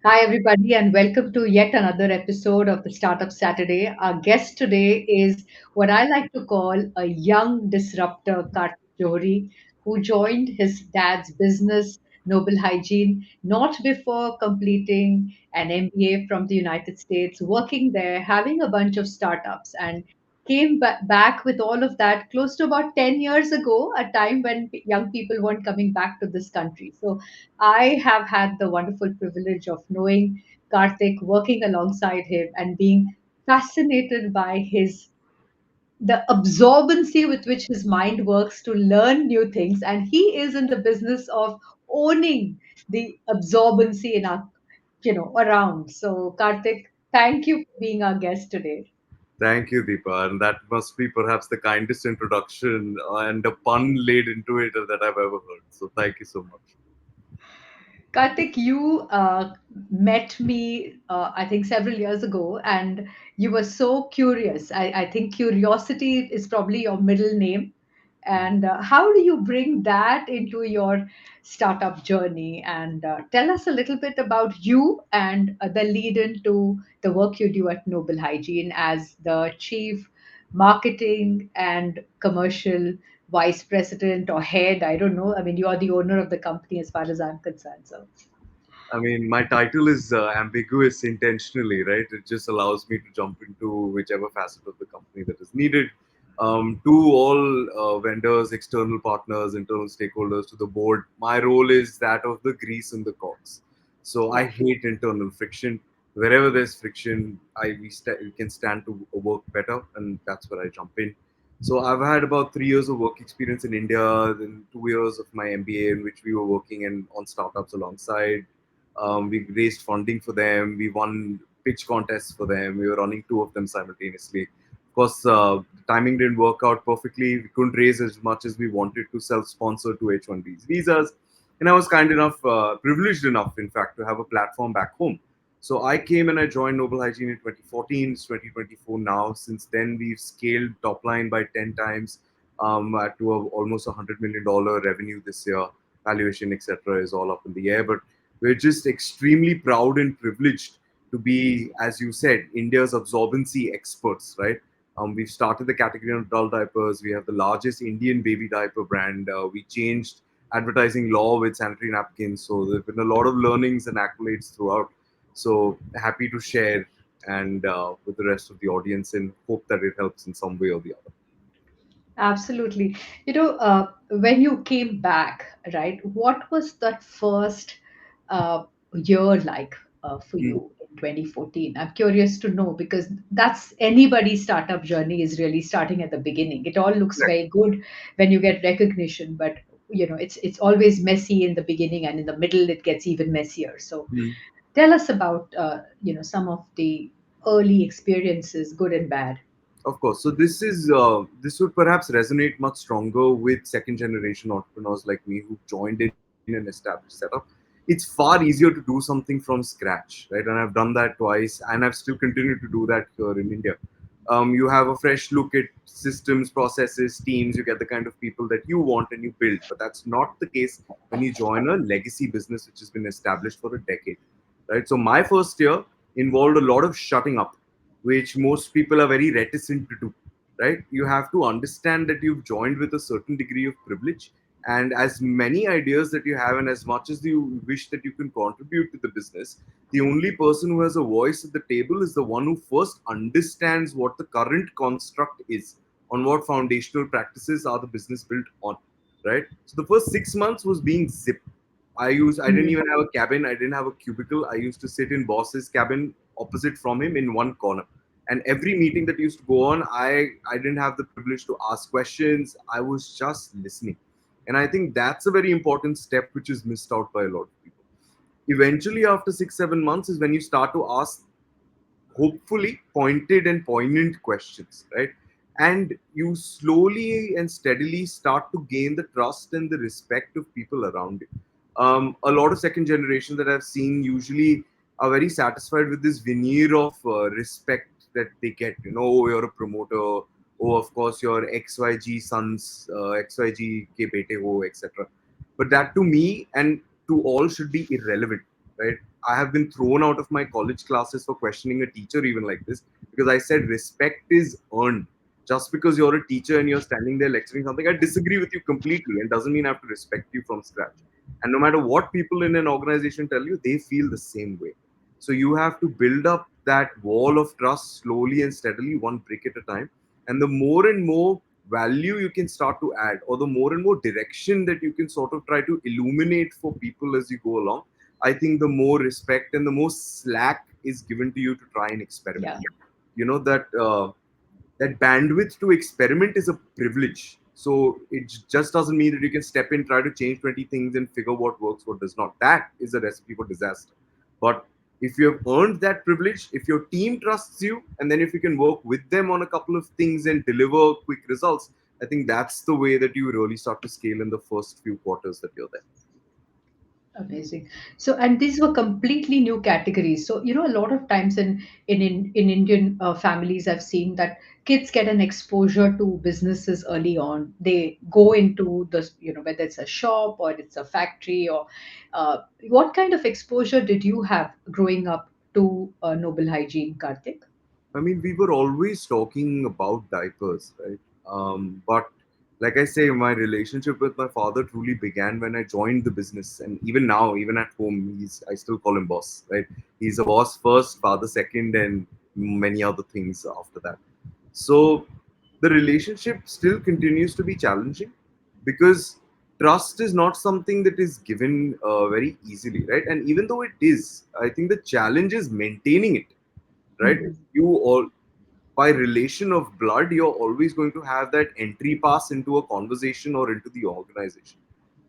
Hi, everybody, and welcome to yet another episode of the Startup Saturday. Our guest today is what I like to call a young disruptor, Kartik Johari, who joined his dad's business, Nobel Hygiene, not before completing an MBA from the United States, working there, having a bunch of startups, and came back with all of that close to about 10 years ago, a time when young people weren't coming back to this country. So I have had the wonderful privilege of knowing Karthik, working alongside him, and being fascinated by his the absorbency with which his mind works to learn new things. And he is in the business of owning the absorbency in our, around. So, Karthik, thank you for being our guest today. Thank you, Deepa. And that must be perhaps the kindest introduction and a pun laid into it that I've ever heard. So thank you so much. Karthik, you met me, I think, several years ago, and you were so curious. I think curiosity is probably your middle name. And how do you bring that into your startup journey? And tell us a little bit about you and the lead into the work you do at Noble Hygiene as the chief marketing and commercial vice president or head. I don't know. I mean, you are the owner of the company as far as I'm concerned. So, I mean, my title is ambiguous intentionally, right? It just allows me to jump into whichever facet of the company that is needed. To all vendors, external partners, internal stakeholders, to the board, my role is that of the grease in the cogs. So I yeah. hate internal friction. Wherever there's friction, we can stand to work better, and that's where I jump in. So I've had about 3 years of work experience in India, then 2 years of my MBA in which we were working on startups alongside. We raised funding for them. We won pitch contests for them. We were running two of them simultaneously. Of course, the timing didn't work out perfectly. We couldn't raise as much as we wanted to self-sponsor to H1Bs visas. And I was kind enough, privileged enough, in fact, to have a platform back home. So I came and I joined Noble Hygiene in 2014. It's 2024 now. Since then, we've scaled top line by 10 times to almost $100 million revenue this year. Valuation, etc., is all up in the air. But we're just extremely proud and privileged to be, as you said, India's absorbency experts, right? We've started the category of adult diapers. We have the largest Indian baby diaper brand. We changed advertising law with sanitary napkins. So there have been a lot of learnings and accolades throughout. So happy to share and with the rest of the audience and hope that it helps in some way or the other. Absolutely. When you came back, right, what was that first year like for Mm, you in 2014? I'm curious to know because that's anybody's startup journey is really starting at the beginning. It all looks correct. very good when you get recognition, but it's always messy in the beginning, and in the middle it gets even messier. So Mm. tell us about some of the early experiences, good and bad. Of course. So this would perhaps resonate much stronger with second generation entrepreneurs like me who joined in an established setup. It's far easier to do something from scratch, right? And I've done that twice, and I've still continued to do that here in India. You have a fresh look at systems, processes, teams. You get the kind of people that you want and you build. But that's not the case when you join a legacy business which has been established for a decade, right? So my first year involved a lot of shutting up, which most people are very reticent to do, right? You have to understand that you've joined with a certain degree of privilege, and as many ideas that you have and as much as you wish that you can contribute to the business, the only person who has a voice at the table is the one who first understands what the current construct is, on what foundational practices are the business built on, right? So the first 6 months was being zip. I didn't even have a cabin. I didn't have a cubicle. I used to sit in boss's cabin opposite from him in one corner. And every meeting that used to go on, I didn't have the privilege to ask questions. I was just listening. And I think that's a very important step which is missed out by a lot of people. Eventually, after 6, 7 months, is when you start to ask hopefully pointed and poignant questions, right? And you slowly and steadily start to gain the trust and the respect of people around you. A lot of second generation that I've seen usually are very satisfied with this veneer of respect that they get. Oh, you're a promoter. Oh, of course, you're XYG sons, XYG ke bete ho, etc. But that to me and to all should be irrelevant. right? I have been thrown out of my college classes for questioning a teacher even like this, because I said respect is earned. Just because you're a teacher and you're standing there lecturing something, I disagree with you completely, and doesn't mean I have to respect you from scratch. And no matter what people in an organization tell you, they feel the same way. So you have to build up that wall of trust slowly and steadily, one brick at a time. And the more and more value you can start to add, or the more and more direction that you can sort of try to illuminate for people as you go along, I think the more respect and the more slack is given to you to try and experiment. Yeah. You know that that bandwidth to experiment is a privilege. So it just doesn't mean that you can step in, try to change 20 things, and figure what works, what does not. That is a recipe for disaster. But if you have earned that privilege, if your team trusts you, and then if you can work with them on a couple of things and deliver quick results, I think that's the way that you really start to scale in the first few quarters that you're there. Amazing. So, and these were completely new categories. So, a lot of times in Indian families, I've seen that kids get an exposure to businesses early on. They go into the, whether it's a shop or it's a factory, or what kind of exposure did you have growing up to Noble Hygiene, Karthik? I mean, we were always talking about diapers, right? But like I say, my relationship with my father truly began when I joined the business, and even now, even at home, I still call him boss, right? He's a boss first, father second, and many other things after that. So the relationship still continues to be challenging, because trust is not something that is given very easily, right? And even though it is, I think the challenge is maintaining it, right? Mhm. You all, by relation of blood, you're always going to have that entry pass into a conversation or into the organization.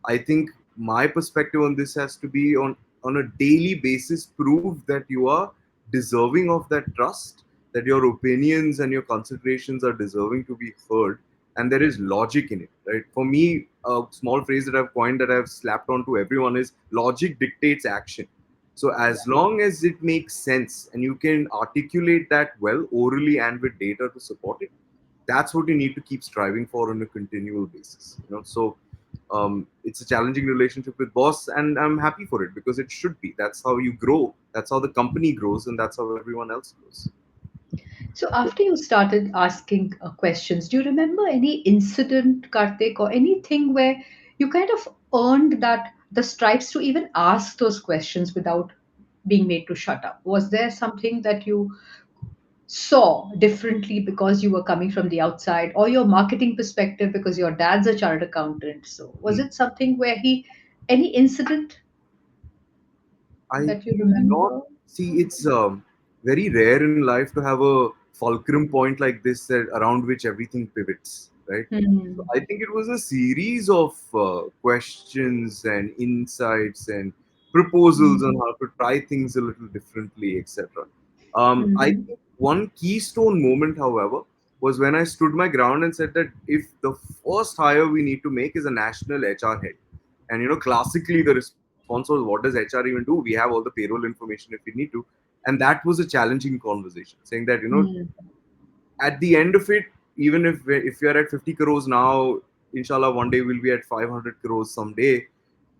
I think my perspective on this has to be on a daily basis prove that you are deserving of that trust, that your opinions and your considerations are deserving to be heard, and there is logic in it, right? For me, a small phrase that I've coined, that I've slapped onto everyone, is logic dictates action. So as long as it makes sense and you can articulate that well orally and with data to support it, that's what you need to keep striving for on a continual basis. So it's a challenging relationship with boss, and I'm happy for it, because it should be. That's how you grow. That's how the company grows, and that's how everyone else grows. So after you started asking questions, do you remember any incident, Karthik, or anything where you kind of earned that the stripes to even ask those questions without being made to shut up? Was there something that you saw differently because you were coming from the outside, or your marketing perspective because your dad's a chartered accountant? So was Hmm. it something where any incident I that you not remember? see. It's very rare in life to have a fulcrum point like this, that around which everything pivots, right? So Hmm. I think it was a series of questions and insights and proposals on Hmm. how to try things a little differently, etc. I Hmm. think one keystone moment, however, was when I stood my ground and said that if the first hire we need to make is a national HR head, and classically the response was, "What does HR even do? We have all the payroll information if we need to." And that was a challenging conversation, saying that Hmm. at the end of it, even if we are at 50 crores now, inshallah, one day we'll be at 500 crores someday.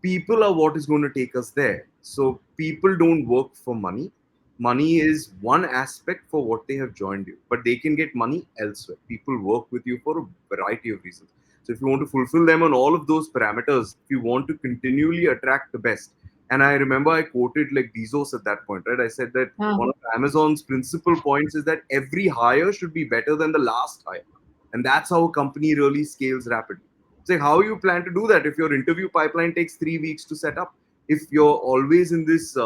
People are what is going to take us there. So people don't work for money. Money is one aspect for what they have joined you, but they can get money elsewhere. People work with you for a variety of reasons. So if you want to fulfill them on all of those parameters, if you want to continually attract the best, and I remember I quoted like Bezos at that point, right? I said that Ah. one of Amazon's principal points is that every hire should be better than the last hire, and that's how a company really scales rapidly. Say, how you plan to do that if your interview pipeline takes 3 weeks to set up? If you're always in this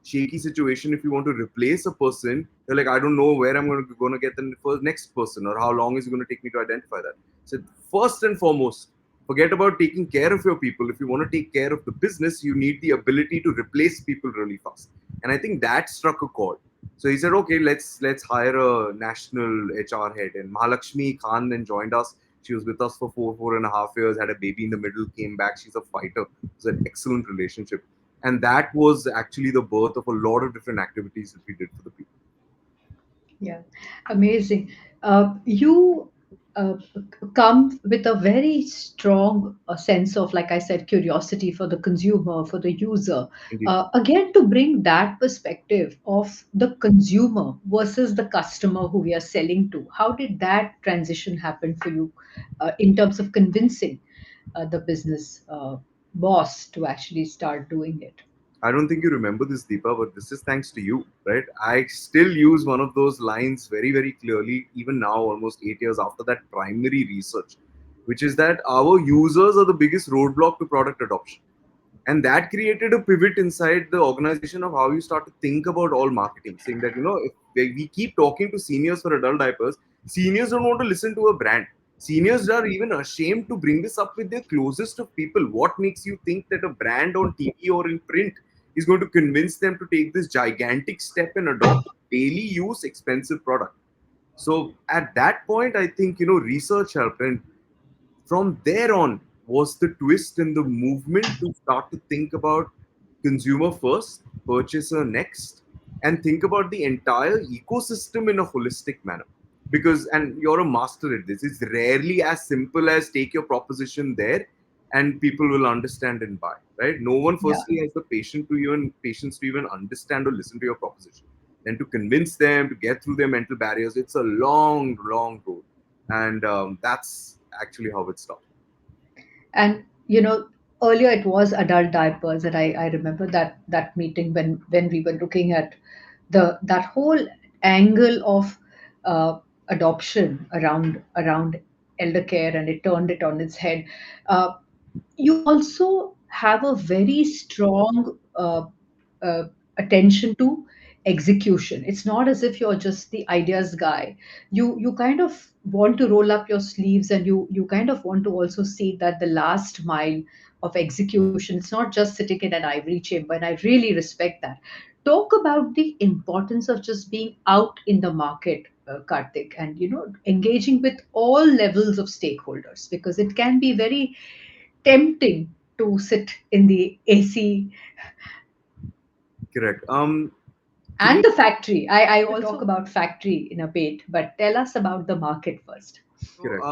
shaky situation, if you want to replace a person, you're like, I don't know where I'm going to get the next person, or how long is it going to take me to identify that. So first and foremost, forget about taking care of your people. If you want to take care of the business, you need the ability to replace people really fast. And I think that struck a chord. So he said, okay, let's hire a national HR head. And Mahalakshmi Khan then joined us. She was with us for 4.5 years, had a baby in the middle, came back. She's a fighter. It was an excellent relationship. And that was actually the birth of a lot of different activities that we did for the people. Yeah, amazing. You uh, come with a very strong sense of, like I said, curiosity for the consumer, for the user. Indeed. Again, to bring that perspective of the consumer versus the customer who we are selling to. How did that transition happen for you in terms of convincing the business boss to actually start doing it? I don't think you remember this, Deepa, but this is thanks to you, right? I still use one of those lines very, very clearly, even now, almost 8 years after that primary research, which is that our users are the biggest roadblock to product adoption. And that created a pivot inside the organization of how you start to think about all marketing, saying that, if we keep talking to seniors for adult diapers, seniors don't want to listen to a brand. Seniors are even ashamed to bring this up with their closest of people. What makes you think that a brand on TV or in print is going to convince them to take this gigantic step and adopt daily use expensive product? So at that point, I think, research helped. And from there on was the twist in the movement to start to think about consumer first, purchaser next, and think about the entire ecosystem in a holistic manner. Because, and you're a master at this, it's rarely as simple as take your proposition there and people will understand and buy, right? No one Yeah. firstly has the patience to even understand or listen to your proposition. Then to convince them to get through their mental barriers, it's a long, long road. And that's actually how it started. And earlier it was adult diapers, and I remember that meeting when we were looking at that whole angle of uh, adoption around elder care, and it turned it on its head. Uh, you also have a very strong uh, attention to execution. It's not as if you're just the ideas guy. You kind of want to roll up your sleeves, and you kind of want to also see that the last mile of execution, it's not just sitting in an ivory chamber, and I really respect that. Talk about the importance of just being out in the market, Kartik, and engaging with all levels of stakeholders, because it can be very tempting to sit in the AC Correct. To and me, the factory. I will talk about factory in a bit, but tell us about the market first. correct.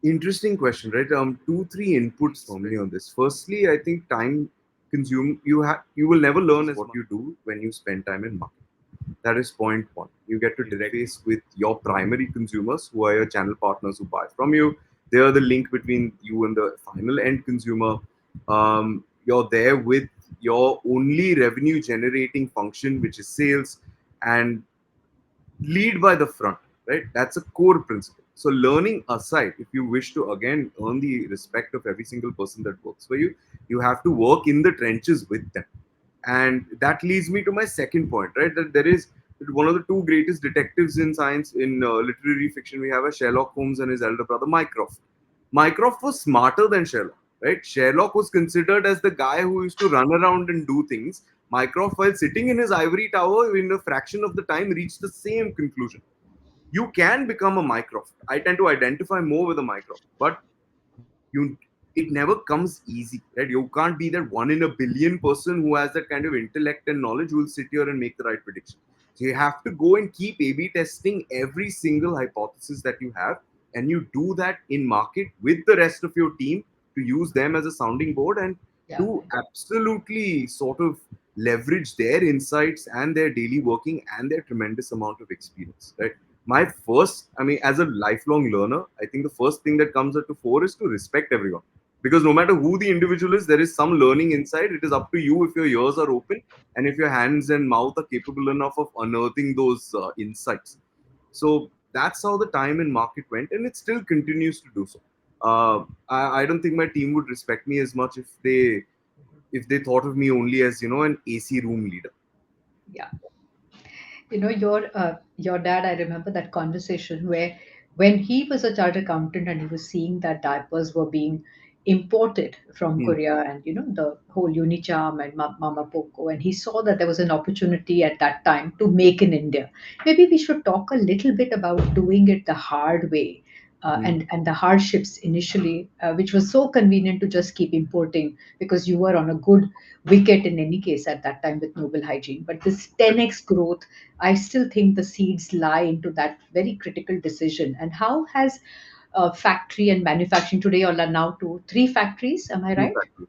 Interesting question, right? Two, three inputs for me on this. Firstly, I think time consume you will never learn as what you do when you spend time in market. That is point one. You get to direct face with your primary consumers, who are your channel partners who buy from you. They are the link between you and the final end consumer. You're there with your only revenue generating function, which is sales, and lead by the front, right? That's a core principle. So, learning aside, if you wish to again earn the respect of every single person that works for you, you have to work in the trenches with them. And that leads me to my second point, right? That there is one of the two greatest detectives in science, in literary fiction. We have a Sherlock Holmes and his elder brother, Mycroft. Mycroft was smarter than Sherlock, right? Sherlock was considered as the guy who used to run around and do things. Mycroft, while sitting in his ivory tower, in a fraction of the time, reached the same conclusion. You can become a Mycroft. I tend to identify more with a Mycroft, but you it never comes easy, right? You can't be that one in a billion person who has that kind of intellect and knowledge who will sit here and make the right prediction. So you have to go and keep A/B testing every single hypothesis that you have, and you do that in market with the rest of your team to use them as a sounding board and Yeah. to absolutely sort of leverage their insights and their daily working and their tremendous amount of experience, right? My first, I mean, as a lifelong learner, I think the first thing that comes at the fore is to respect everyone. Because no matter who the individual is, there is some learning inside. It is up to you if your ears are open and if your hands and mouth are capable enough of unearthing those insights. So that's how the time in market went, and it still continues to do so. I don't think my team would respect me as much if they thought of me only as an AC room leader. Yeah. Your dad, I remember that conversation where when he was a chartered accountant and he was seeing that diapers were being imported from Hmm. Korea, and the whole Unicharm and Mama Poco, and he saw that there was an opportunity at that time to make in India. Maybe we should talk a little bit about doing it the hard way, and the hardships initially, which was so convenient to just keep importing because you were on a good wicket in any case at that time with Nobel Hygiene. But this 10x growth, I still think the seeds lie into that very critical decision. And how has factory and manufacturing today, all are now to three factories? Am I Two right? factors.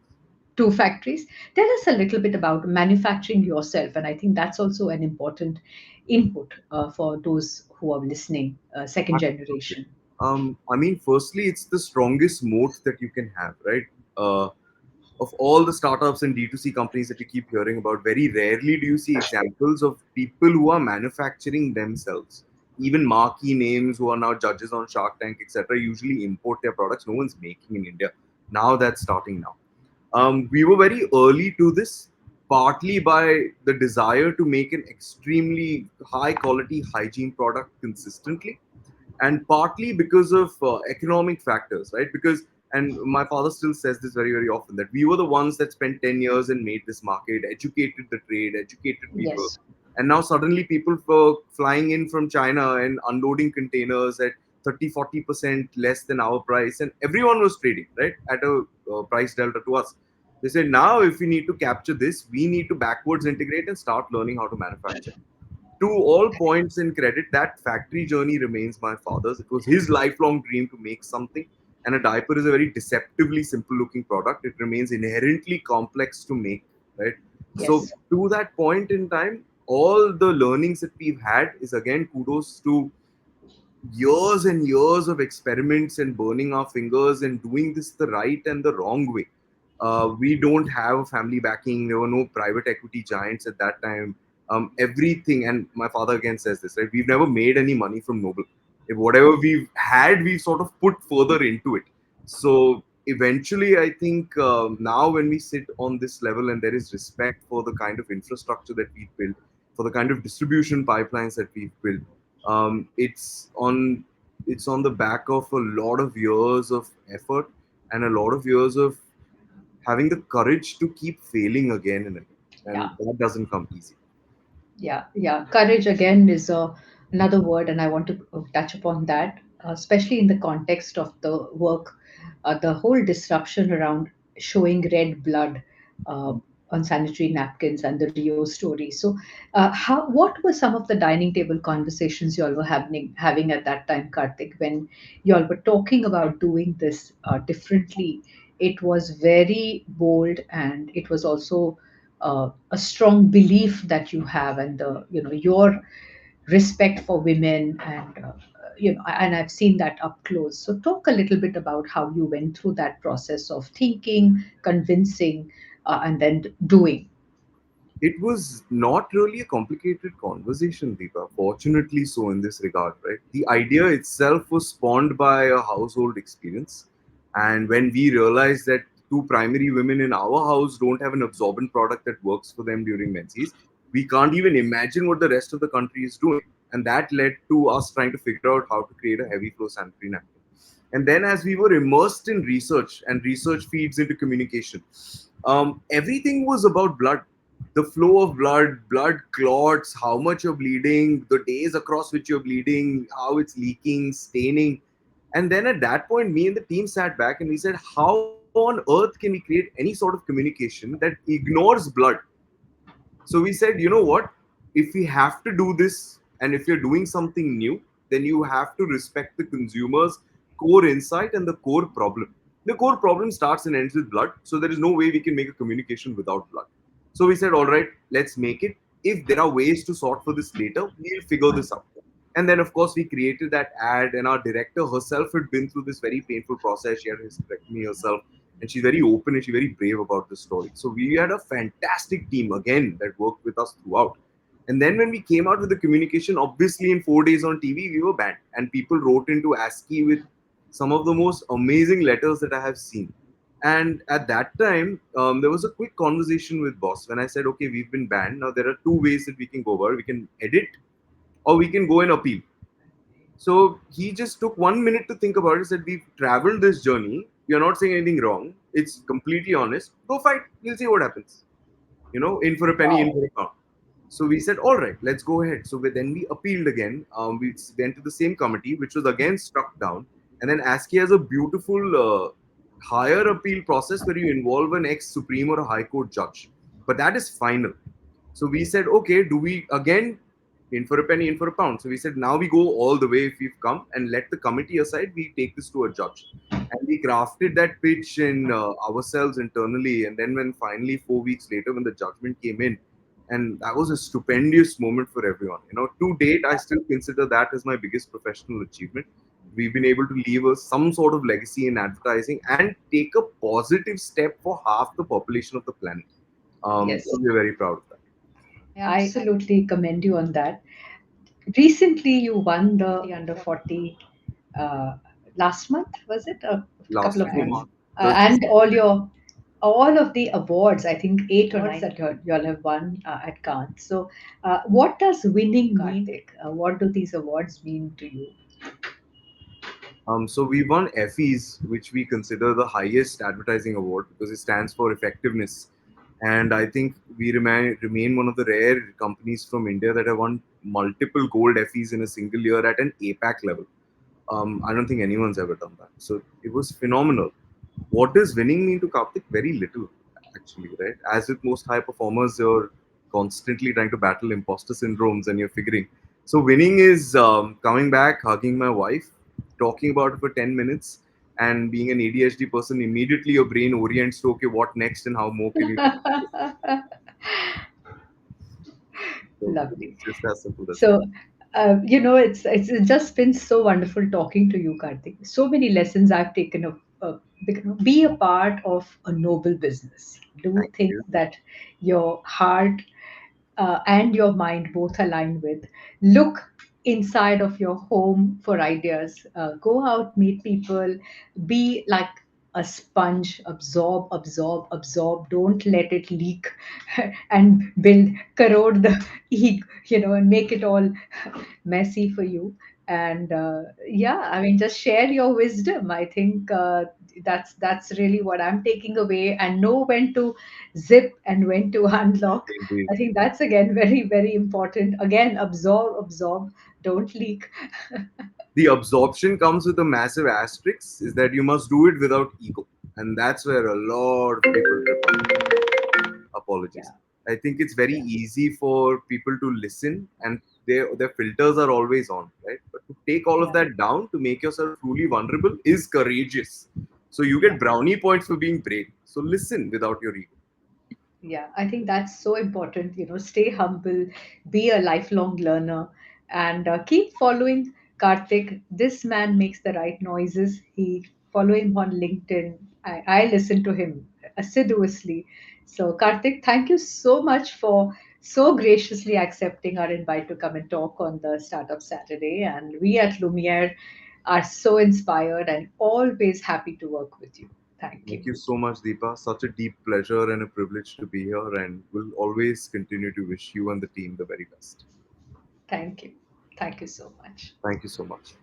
Two factories. Tell us a little bit about manufacturing yourself, and I think that's also an important input for those who are listening, second Absolutely. generation. I mean, firstly, it's the strongest moat that you can have, right? Of all the startups and D2C companies that you keep hearing about, very rarely do you see examples of people who are manufacturing themselves. Even marquee names who are now judges on Shark Tank, etc., usually import their products. No one's making in India. Now that's starting now. We were very early to this, partly by the desire to make an extremely high quality hygiene product consistently, and partly because of economic factors, right? Because, and my father still says this very, very often, that we were the ones that spent 10 years and made this market, educated the trade, educated people. Yes. And now suddenly people were flying in from China and unloading containers at 30-40% less than our price. And everyone was trading, right, at a price delta to us. They said, now if we need to capture this, we need to backwards integrate and start learning how to manufacture. To all points in credit, that factory journey remains my father's. It was his lifelong dream to make something, and a diaper is a very deceptively simple looking product. It remains inherently complex to make, right? So, Yes. to that point in time, all the learnings that we've had is again kudos to years and years of experiments and burning our fingers and doing this the right and the wrong way. We don't have a family backing. There were no private equity giants at that time. Everything, and my father again says this, right? We've never made any money from Noble. If whatever we've had, we've sort of put further into it. So eventually, I think now when we sit on this level and there is respect for the kind of infrastructure that we've built, for the kind of distribution pipelines that we've built, um, it's on it's on the back of a lot of years of effort and a lot of years of having the courage to keep failing again and again, Yeah. and that doesn't come easy. Yeah, yeah. Courage again is another word, and I want to touch upon that, especially in the context of the work, the whole disruption around showing red blood uh, on sanitary napkins and the Rio story. So, what were some of the dining table conversations you all were having at that time, Karthik, when you all were talking about doing this differently? It was very bold, and it was also a strong belief that you have, and the your respect for women, and and I've seen that up close. So talk a little bit about how you went through that process of thinking, convincing, and then doing. It was not really a complicated conversation, Deepa. Fortunately, so in this regard, right? The idea itself was spawned by a household experience. And when we realized that two primary women in our house don't have an absorbent product that works for them during menses, we can't even imagine what the rest of the country is doing. And that led to us trying to figure out how to create a heavy flow sanitary napkin. And then, as we were immersed in research, and research feeds into communication, everything was about blood, the flow of blood, blood clots, how much you're bleeding, the days across which you're bleeding, how it's leaking, staining. And then at that point, me and the team sat back and we said, how on earth can we create any sort of communication that ignores blood? So we said, you know what? If we have to do this, and if you're doing something new, then you have to respect the consumer's core insight and the core problem. The core problem starts and ends with blood. So there is no way we can make a communication without blood. So we said, all right, let's make it. If there are ways to sort for this later, we'll figure this out. And then, of course, we created that ad, and our director herself had been through this very painful process. She had a hysterectomy herself, and she's very open and she's very brave about the story. So we had a fantastic team again that worked with us throughout. And then when we came out with the communication, obviously in 4 days on TV, we were banned, and people wrote into ASCII with some of the most amazing letters that I have seen. And at that time, there was a quick conversation with boss when I said, okay, we've been banned. Now there are two ways that we can go about it. We can edit, or we can go and appeal. So he just took 1 minute to think about it. Said, we've traveled this journey. We are not saying anything wrong. It's completely honest. Go fight. We'll see what happens. In for a penny, in Wow. for a pound. So we said, all right, let's go ahead. So then we appealed again. We went to the same committee, which was again struck down. And then ASCII has a beautiful higher appeal process where you involve an ex Supreme or a High Court judge. But that is final. So we said, okay, do we again in for a penny, in for a pound? So we said, now we go all the way if we've come and let the committee aside, we take this to a judge. And we crafted that pitch in ourselves internally. And then when finally 4 weeks later, when the judgment came in, and that was a stupendous moment for everyone. To date, I still consider that as my biggest professional achievement. We've been able to leave some sort of legacy in advertising and take a positive step for half the population of the planet. Yes, So we're very proud of that. I absolutely commend you on that. Recently, you won the under 40 uh, last month, was it? A couple Last of few months. months. The, And all of the awards, I think 8 or 9 that you all have won at Cannes. So, what does winning mean? Karthik? What do these awards mean to you? so we won Effie's, which we consider the highest advertising award because it stands for effectiveness. And I think we remain one of the rare companies from India that have won multiple gold Effie's in a single year at an APAC level. I don't think anyone's ever done that. So it was phenomenal. What does winning mean to Karthik? Very little, actually, right? As with most high performers, you're constantly trying to battle imposter syndromes and you're figuring. So winning is coming back, hugging my wife, talking about it for 10 minutes, and being an ADHD person, immediately your brain orients to, okay, what next and how more can you do? So Lovely. it's just as simple as that. So, it's just been so wonderful talking to you, Karthik. So many lessons I've taken of be a part of a noble business. Do Thank things you. that your heart and your mind both align with. Look inside of your home for ideas. Go out, meet people, be like a sponge, absorb, absorb, absorb. Don't let it leak and corrode the ego, and make it all messy for you. And yeah, I mean, just share your wisdom. I think that's really what I'm taking away, and know when to zip and when to unlock. Indeed. I think that's again very, very important. Again, absorb, absorb, don't leak. The absorption comes with a massive asterisk is that you must do it without ego. And that's where a lot of people trip up. Apologies. Yeah, I think it's very yeah, easy for people to listen and their filters are always on, right? But to take all of yeah, that down to make yourself truly vulnerable is courageous. So you yeah. get brownie points for being brave. So listen without your ego. Yeah, I think that's so important. Stay humble, be a lifelong learner, and keep following Karthik. This man makes the right noises. Follow him on LinkedIn. I listen to him assiduously. So, Karthik, thank you so much for so graciously accepting our invite to come and talk on the Startup Saturday. And we at Lumière are so inspired and always happy to work with you. Thank Thank you. you so much, Deepa. Such a deep pleasure and a privilege to be here, and will always continue to wish you and the team the very best. Thank you. Thank you so much. Thank you so much.